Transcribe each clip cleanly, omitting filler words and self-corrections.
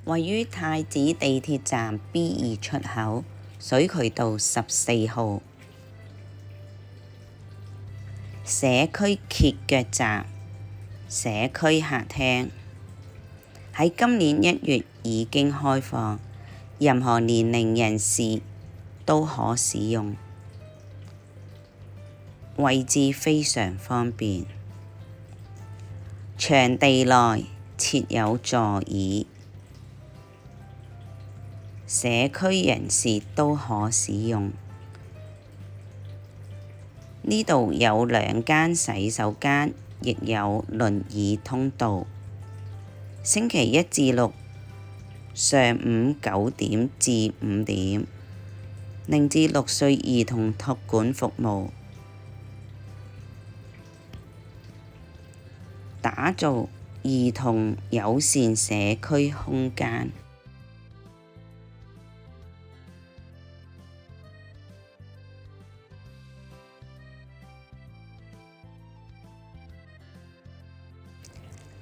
位於太子地鐵站 B2 出口水渠道14號。社區歇腳站、社區客廳喺今年1月已經開放，任何年齡人士都可使用，位置非常方便。場地內設有座椅，社區人士都可使用。呢度有2間洗手間，亦有輪椅通道。星期1至6上午9點至5點，0至6歲兒童託管服務。打造兒童友善社區空間。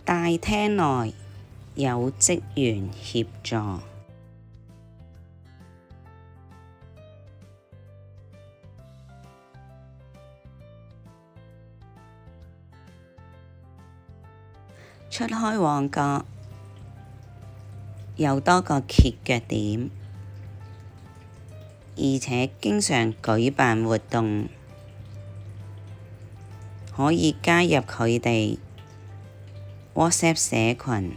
大廳內有職員協助。出開旺角有多個歇腳點，而且經常舉辦活動，可以加入佢哋WhatsApp 社群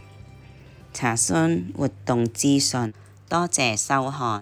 查詢活動資訊。多謝收看。